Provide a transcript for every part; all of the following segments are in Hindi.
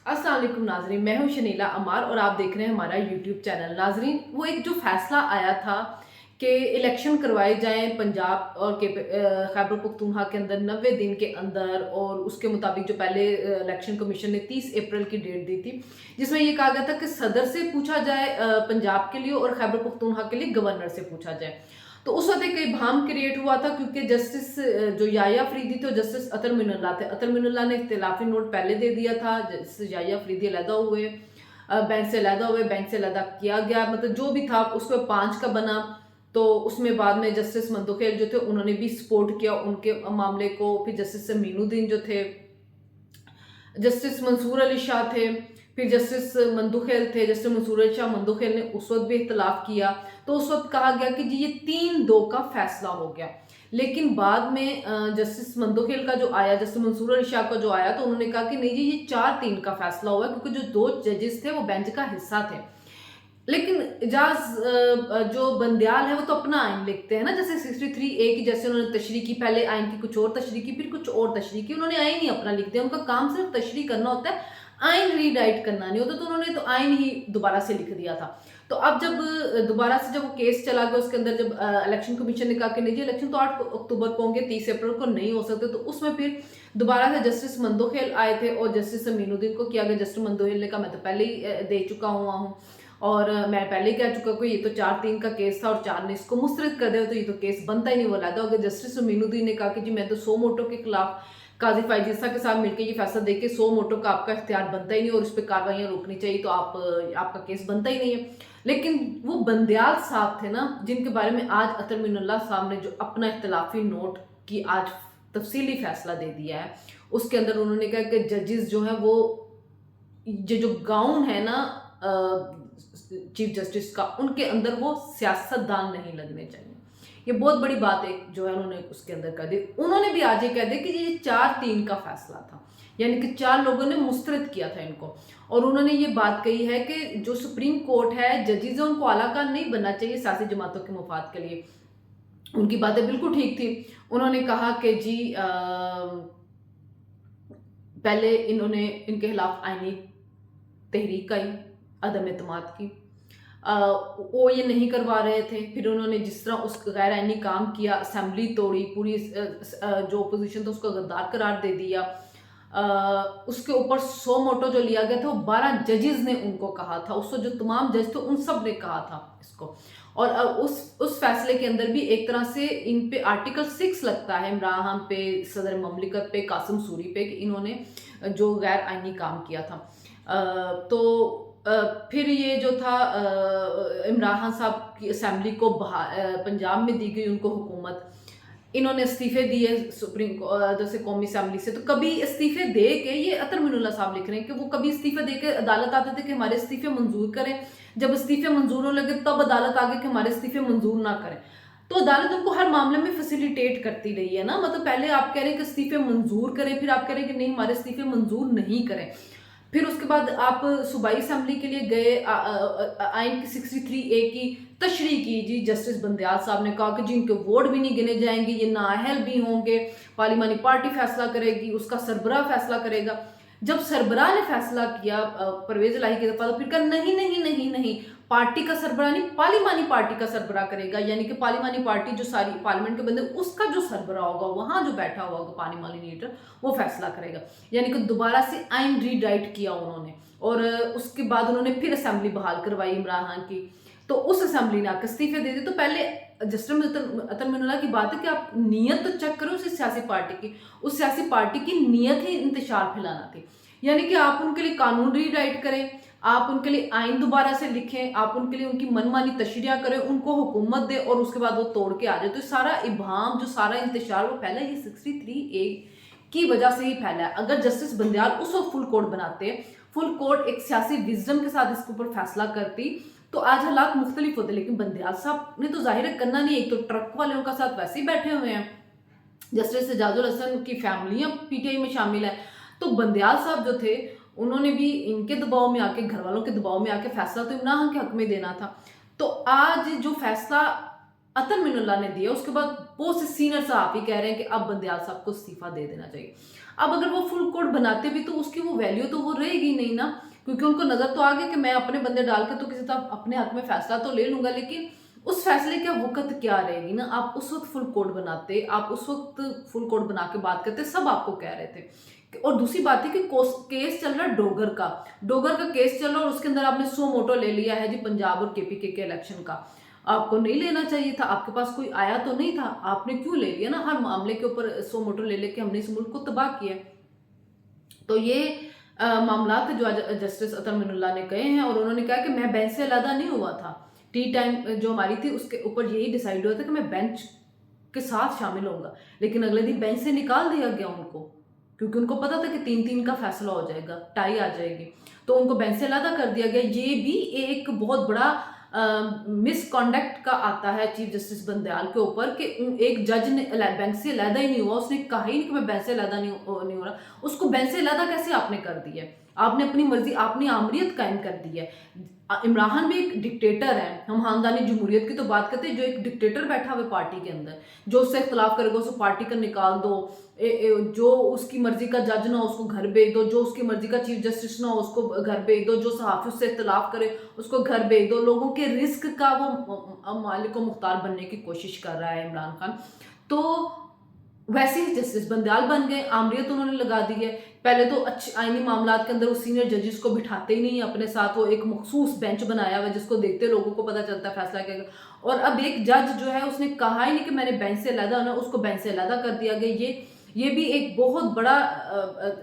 अस्सलाम वालेकुम नाजरीन, मैं हूं शनीला अमार और आप देख रहे हैं हमारा यूट्यूब चैनल। नाजरीन, वो एक जो फैसला आया था कि इलेक्शन करवाए जाएं पंजाब और खैबर पख्तूनख्वा के अंदर 90 दिन के अंदर, और उसके मुताबिक जो पहले इलेक्शन कमीशन ने 30 अप्रैल की डेट दी थी, जिसमें ये कहा गया था कि सदर से पूछा जाए पंजाब के लिए और खैबर पख्तूनख्वा के लिए गवर्नर से पूछा जाए। तो उस वक्त एक इबाहम क्रिएट हुआ था, क्योंकि जस्टिस जो याया अफरीदी थे और जस्टिस अतर मिनल्ला थे। अतर मिनल्ला ने इख्तिलाफी नोट पहले दे दिया था, जस्टिस याया अफरीदी अलहदा हुए, बैंक से अलहदा किया गया, मतलब जो भी था उसको 5 का बना। तो उसमें बाद में जस्टिस मंदोखेल जो थे उन्होंने भी सपोर्ट किया उनके मामले को। फिर जस्टिस मीनुद्दीन जो थे, जस्टिस मंसूर अली शाह थे, फिर जस्टिस मंदोखेल थे। जस्टिस मंसूर अली शाह मंदोखेल ने उस वक्त भी इख्तलाफ किया। तो उस वक्त कहा गया कि जी ये 3-2 का फैसला हो गया। लेकिन बाद में जस्टिस मंदोखेल का जो आया, जस्टिस मंसूर अली शाह का जो आया, तो उन्होंने कहा कि नहीं जी ये 4-3 का फैसला हुआ, क्योंकि जो 2 जजेस थे वो बेंच का हिस्सा थे। लेकिन इजाज जो बंदयाल है वो तो अपना आइन लिखते हैं ना, जैसे 63A की जैसे उन्होंने तशरीह की, पहले आइन की कुछ और तशरीह की, फिर कुछ और तशरीह की, उन्होंने आइन ही अपना लिख दिया। उनका काम सिर्फ तशरीह करना होता है, आइन रीराइट करना नहीं होता। तो उन्होंने तो आइन ही दोबारा से लिख दिया था। तो अब जब दोबारा से जब वो केस चला गया उसके अंदर, जब इलेक्शन कमीशन ने कहा कि नहीं जी इलेक्शन तो 8 अक्टूबर को होंगे, 30 अप्रैल को नहीं हो सकते, तो उसमें फिर दोबारा से जस्टिस मंदोखेल आए थे और जस्टिस मीनुद्दीन को किया गया। जस्टिस मंदोखेल ने कहा मैं तो पहले ही दे चुका हुआ हूँ, और मैं पहले कह चुका कोई ये तो 4-3 का केस था और 4 ने इसको मुस्तरद कर दिया, तो ये तो केस बनता ही नहीं। बोला था अगर जस्टिस मीनुद्दीन ने कहा कि जी मैं तो 100 मोटो के खिलाफ काजी फायजीसा के साथ मिलकर ये फैसला देके 100 मोटो का आपका इख्तियार बनता ही नहीं और उस पर कार्रवाइयाँ रोकनी चाहिए, तो आपका केस बनता ही नहीं है। लेकिन वो बंदयाल साहब थे ना, जिनके बारे में आज अतर मिनल्ला साहब ने जो अपना इख्तलाफी नोट की आज तफसीली फैसला दे दिया है, उसके अंदर उन्होंने कहा कि जजेस जो है वो ये जो गाउन है ना चीफ जस्टिस का, उनके अंदर वो सियासतदान नहीं लगने चाहिए। ये बहुत बड़ी बात है जो है उन्होंने उसके अंदर कर दी। उन्होंने भी आज ये कह दिया कि ये 4-3 का फैसला था, यानी कि 4 लोगों ने मुस्तरद किया था इनको। और उन्होंने ये बात कही है कि जो सुप्रीम कोर्ट है, जजेस उनको आलाकार नहीं बनना चाहिए सियासी जमातों के मुफाद के लिए। उनकी बातें बिल्कुल ठीक थी। उन्होंने कहा कि जी पहले इन्होंने इनके खिलाफ आईनी तहरीक आई अदम एतमाद की, वो ये नहीं करवा रहे थे। फिर उन्होंने जिस तरह उस गैर आइनी काम किया, असेंबली तोड़ी, पूरी जो अपोजिशन था उसको गद्दार करार दे दिया। उसके ऊपर 100 मोटो जो लिया गया था वो 12 जजेस ने उनको कहा था, उसको जो तमाम जज थे उन सब ने कहा था इसको। और उस फैसले के अंदर भी एक तरह से इन पे आर्टिकल 6 लगता है, इमरान खान पे, सदर ममलिकत पे, कासिम सूरी पे, कि इन्होंने जो गैर आइनी काम किया था। तो फिर ये जो था इमरान खान साहब की असेंबली को पंजाब में दी गई उनको हुकूमत, इन्होंने इस्तीफे दिए सुप्रीम जैसे कौमी असेंबली से। तो कभी इस्तीफे दे के, ये अतर मिनुल्ला साहब लिख रहे हैं कि वो कभी इस्तीफे दे के अदालत आते थे कि हमारे इस्तीफे मंजूर करें, जब इस्तीफे मंजूर होने लगे तब अदालत आगे कि हमारे इस्तीफे मंजूर ना करें। तो अदालत उनको हर मामले में फैसिलिटेट करती रही है ना, मतलब पहले आप कह रहे हैं कि इस्तीफे मंजूर करें, फिर आप कह रहे हैं कि नहीं हमारे इस्तीफे मंजूर नहीं करें। फिर उसके बाद आप सूबाई असेंबली के लिए गए, आइन की 63A की तशरीह की जी, जस्टिस बंदयाल साहब ने कहा कि जी इनके वोट भी नहीं गिने जाएंगे, ये नाअहल भी होंगे, पार्लिमानी पार्टी फैसला करेगी, उसका सरबराह फैसला करेगा। जब सरबराह ने फैसला किया परवेज इलाही की दफा, तो फिर कहा नहीं नहीं नहीं नहीं, पार्टी का सरबराह नहीं, पार्लिमानी पार्टी का सरबराह करेगा, यानी कि पार्लिमानी पार्टी जो सारी पार्लियामेंट के बंदे, उसका जो सरबराह होगा, वहां जो बैठा हुआ होगा पार्लिमानी लीडर, वो फैसला करेगा। यानी कि दोबारा से आइन रीराइट किया उन्होंने, और उसके बाद उन्होंने फिर असेंबली बहाल करवाई इमरान खान की। तो उस असेंबली ने आकर इस्तीफे दे दिए। तो पहले जस्टिस अतर मिनुल्ला की बात है कि आप नीयत तो चेक करो उस सियासी पार्टी की, उस सियासी पार्टी की नीयत ही इंतशार फैलाना थी, यानी कि आप उनके लिए कानून रीराइट करें, आप उनके लिए आइन दोबारा से लिखें, आप उनके लिए उनकी मनमानी तशरीह करें, उनको हुकूमत दे और उसके बाद वो तोड़ के आ जाए। तो सारा इबाम, जो सारा इंतशार वो फैला, ये 63A की वजह से ही फैला है। अगर जस्टिस बंदयाल उस वक्त फुल कोर्ट बनाते, फुल कोर्ट एक सियासी विजडम के साथ इसके ऊपर फैसला करती, तो आज हालात मुख्तलिफ होते। लेकिन बंदयाल साहब ने तो जाहिर है करना नहीं, एक तो ट्रक वाले उनका साथ वैसे ही बैठे हुए हैं, जस्टिस एजाजुल हसन की फैमिलियां पीटीआई में शामिल है। तो बंदयाल साहब जो थे उन्होंने भी इनके दबाव में आके, घर वालों के दबाव में आके फैसला तो इमरान खान के हक में देना था। तो आज जो फैसला अतर मिनुल्ला ने दिया, उसके बाद बहुत से सीनियर साहब ही कह रहे हैं कि अब बंदयाल साहब को इस्तीफा दे देना चाहिए। अब अगर वो फुल कोर्ट बनाते भी तो उसकी वो वैल्यू तो वो रहेगी नहीं ना, क्योंकि उनको नजर तो आ गया कि मैं अपने बंदे डाल के तो किसी तरह अपने हक में फैसला तो ले लूंगा, लेकिन उस फैसले की वक़्त क्या रहेगी ना। आप उस वक्त फुल कोर्ट बनाते, आप उस वक्त फुल कोर्ट बना के बात करते, सब आपको कह रहे थे। और दूसरी बात है कि केस चल रहा है डोगर का केस चल रहा है, और उसके अंदर आपने सो मोटो ले लिया है जी पंजाब और केपीके के इलेक्शन का। आपको नहीं लेना चाहिए था, आपके पास कोई आया तो नहीं था, आपने क्यों ले लिया ना। हर मामले के ऊपर सो मोटो ले लेके हमने इस मुल्क को तबाह किया। तो ये मामला जो आज जस्टिस अतर मिनुल्लाह ने कहे हैं, और उन्होंने कहा कि मैं बेंच से अलहदा नहीं हुआ था। टी टाइम जो हमारी थी उसके ऊपर यही डिसाइड हुआ था कि मैं बेंच के साथ शामिल होऊंगा, लेकिन अगले दिन बेंच से निकाल दिया गया उनको, क्योंकि उनको पता था कि 3-3 का फैसला हो जाएगा, टाई आ जाएगी, तो उनको बेंच से अलहदा कर दिया गया। ये भी एक बहुत बड़ा मिसकॉन्डक्ट का आता है चीफ जस्टिस बंदयाल के ऊपर कि एक जज ने बेंच से अलहदा ही नहीं हुआ, उसने कहा ही नहीं कि मैं बेंच से अलहदा नहीं हो रहा। उसको बेंच से अलहदा कैसे आपने कर दिया? आपने अपनी मर्जी, आपने आमरीत कायम कर दी है। इमरान भी एक डिक्टेटर है, हम खानदानी जमहूरियत की तो बात करते हैं, जो एक डिक्टेटर बैठा हुआ पार्टी के अंदर, जो उससे इख्तलाफ करेगा उसको पार्टी का निकाल दो, जो उसकी मर्जी का जज ना हो उसको घर भेज दो, जो उसकी मर्जी का चीफ जस्टिस ना हो उसको घर भेज दो, जो सहाफ़ी उससे इख्तलाफ करे उसको घर भेज दो। लोगों के रिस्क का वो मालिक व मुख्तार बनने की कोशिश कर रहा है इमरान खान। तो वैसे ही जस्टिस बंदयाल बन गए, आमरीत उन्होंने लगा दी है। पहले तो अच्छे आईनी मामलात के अंदर वो सीनियर जजेस को बिठाते ही नहीं अपने साथ, वो एक मखसूस बेंच बनाया हुआ जिसको देखते लोगों को पता चलता है फैसला क्या। और अब एक जज जो है उसने कहा ही नहीं कि मैंने बेंच से अलहदा होना, उसको बेंच से अलहदा कर दिया गया। ये भी एक बहुत बड़ा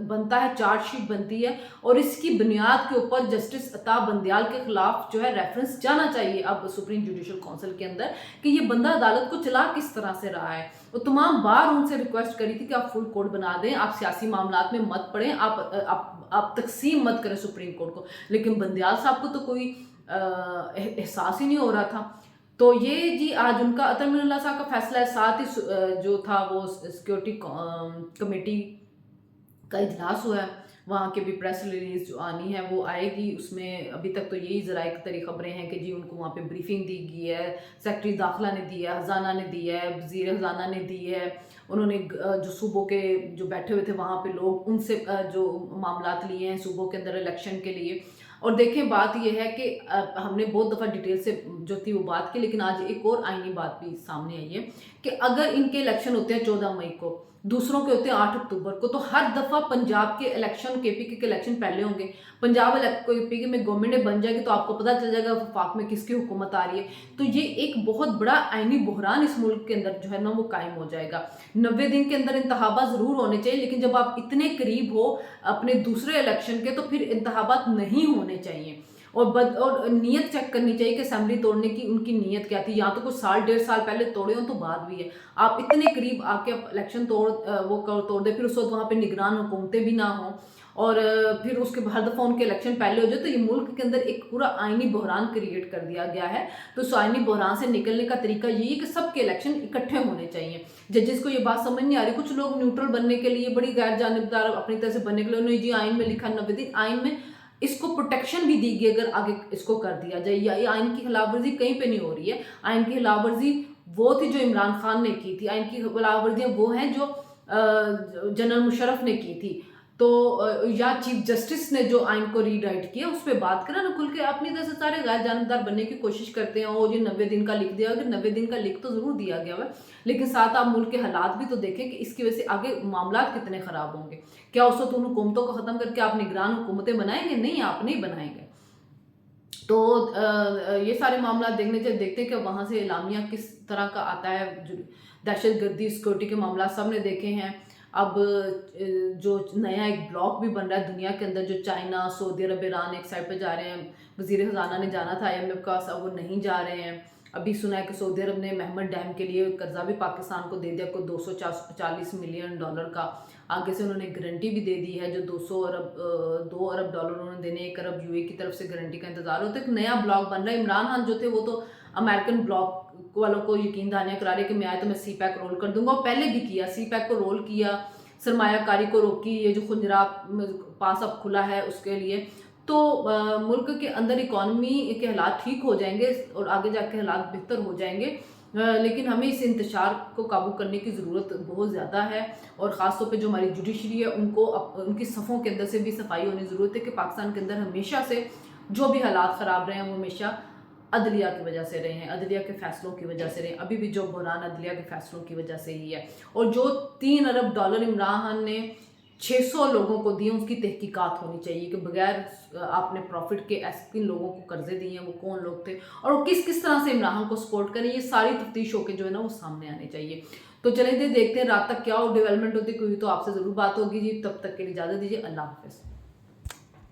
बनता है, चार्जशीट बनती है, और इसकी बुनियाद के ऊपर जस्टिस अता बंदयाल के खिलाफ जो है रेफरेंस जाना चाहिए अब सुप्रीम जुडिशल काउंसिल के अंदर कि ये बंदा अदालत को चला किस तरह से रहा है। वो तमाम बार उनसे रिक्वेस्ट करी थी कि आप फुल कोर्ट बना दें, आप सियासी मामलात में मत पड़ें, आप तकसीम मत करें सुप्रीम कोर्ट को, लेकिन बंदयाल साहब को तो कोई एहसास ही नहीं हो रहा था। तो ये जी आज उनका अतर मिनुल्लाह साहब का फैसला है। साथ ही जो था वो सिक्योरिटी कमेटी का इजलास हुआ है, वहाँ के भी प्रेस रिलीज जो आनी है वो आएगी। उसमें अभी तक तो यही ज़राए तरी खबरें हैं कि जी उनको वहाँ पे ब्रीफिंग दी गई है, सेक्रेटरी दाखिला ने दी है, खजाना ने दी है, वज़ीर खजाना ने दी है। उन्होंने जो सूबों के जो बैठे हुए थे वहाँ पे लोग, उनसे जो मामलात लिए हैं सूबों के अंदर इलेक्शन के लिए। और देखें बात यह है कि हमने बहुत दफ़ा डिटेल से जो थी वो बात की, लेकिन आज एक और आईनी बात भी सामने आई है कि अगर इनके इलेक्शन होते हैं 14 मई को, दूसरों के होते हैं 8 अक्टूबर को, तो हर दफ़ा पंजाब के इलेक्शन, केपीके के इलेक्शन पहले होंगे। पंजाब केपीके में गवर्नमेंट बन जाएगी तो आपको पता चल जाएगा वफाक में किसकी हुकूमत आ रही है। तो ये एक बहुत बड़ा आईनी बहरान इस मुल्क के अंदर जो है ना वो कायम हो जाएगा। 90 दिन के अंदर इंतखाबात ज़रूर होने चाहिए, लेकिन जब आप इतने करीब हो अपने दूसरे इलेक्शन के तो फिर इंतखाबात नहीं होने चाहिए। और नीयत चेक करनी चाहिए कि असेंबली तोड़ने की उनकी नीयत क्या थी। या तो कुछ साल 1.5 साल पहले तोड़े हो तो बात भी है, आप इतने करीब आके इलेक्शन तोड़ दे, फिर उस वक्त वहाँ पे निगरान हुकूमतें भी ना हो, और फिर उसके हर दफ़ा उनके इलेक्शन पहले हो जाए, तो ये मुल्क के अंदर एक पूरा आईनी बहरान क्रिएट कर दिया गया है। तो उस आईनी बहरान से निकलने का तरीका यही है कि सबके इलेक्शन इकट्ठे होने चाहिए। जजेस को ये बात समझ नहीं आ रही, कुछ लोग न्यूट्रल बनने के लिए, बड़ी गैर जानिबदार अपनी तरह से बनने के लिए, उन्होंने जी आइन में लिखा 90 दिन, आइन में इसको प्रोटेक्शन भी दी गई अगर आगे इसको कर दिया जाए, या ये आइन की खिलाफवर्जी कहीं पे नहीं हो रही है। आइन की खिलाफवर्जी वो थी जो इमरान खान ने की थी, आइन की खिलाफवर्जियाँ वो हैं जो जनरल मुशर्रफ ने की थी। तो या चीफ जस्टिस ने जो आइन को रीराइट किया उस पर बात करें ना खुल के। अपनी तरह से सारे गैर जानबदार बनने की कोशिश करते हैं, और ये 90 दिन का लिख दिया, अगर 90 दिन का लिख तो ज़रूर दिया गया है, लेकिन साथ आप मुल्क के हालात भी तो देखें कि इसकी वजह से आगे मामला कितने ख़राब होंगे। क्या उस वक्त उन हुकूमतों को ख़त्म करके आप निगरान हुकूमतें बनाएंगे? नहीं, आप नहीं बनाएंगे। तो ये सारे मामला देखते हैं कि वहाँ से एलामिया किस तरह का आता है। दहशत गर्दी, सिक्योरिटी के मामला सब ने देखे हैं। अब जो नया एक ब्लॉक भी बन रहा है दुनिया के अंदर, जो चाइना, सऊदी अरब, ईरान एक साइड पे जा रहे हैं। वज़ीर ख़जाना ने जाना था IMF का, अब वो नहीं जा रहे हैं। अभी सुना है कि सऊदी अरब ने महमद डैम के लिए कर्जा भी पाकिस्तान को दे दिया, को $240 मिलियन का। आगे से उन्होंने गारंटी भी दे दी है, जो 2 अरब डॉलर उन्होंने देने, 1 अरब UAE की तरफ से गारंटी का इंतजार होता है। एक नया ब्लॉक बन रहा है। इमरान खान जो थे वो तो अमेरिकन ब्लॉक वालों को यकीन दहानियाँ करा रहे कि मैं आए तो मैं CPEC रोल कर दूंगा, और पहले भी किया, CPEC को रोल किया, सरमायाकारी को रोकी, ये जो खुजरा पास अब खुला है उसके लिए। तो मुल्क के अंदर इकॉनमी के हालात ठीक हो जाएंगे और आगे जाके हालात बेहतर हो जाएंगे। लेकिन हमें इस इंतशार को काबू करने की ज़रूरत बहुत ज़्यादा है, और ख़ास तौर पे जो हमारी जुडिशरी है उनको उनकी सफ़ों के अंदर से भी सफाई होनी ज़रूरत है कि पाकिस्तान के अंदर हमेशा से जो भी हालात ख़राब रहे हैं वो हमेशा अदलिया की वजह से रहे हैं, अदलिया के फैसलों की वजह से रहे, अभी भी जो बहरान अदलिया के फैसलों की वजह से ही है। और जो $3 अरब इमरान खान ने 600 लोगों को दिए, उसकी तहकीकात होनी चाहिए कि बगैर आपने प्रॉफिट के ऐसे किन लोगों को कर्जे दिए हैं, वो कौन लोग थे और वो किस किस तरह से इमरान खान को सपोर्ट करें, ये सारी तफ्तीश होकर जो है ना वो सामने आने चाहिए। तो चलें देखते हैं रात तक क्या और डेवलपमेंट होती है, कोई तो आपसे ज़रूर बात होगी जी। तब तक के लिए इजाज़त दीजिए, अल्लाह हाफ़िज़।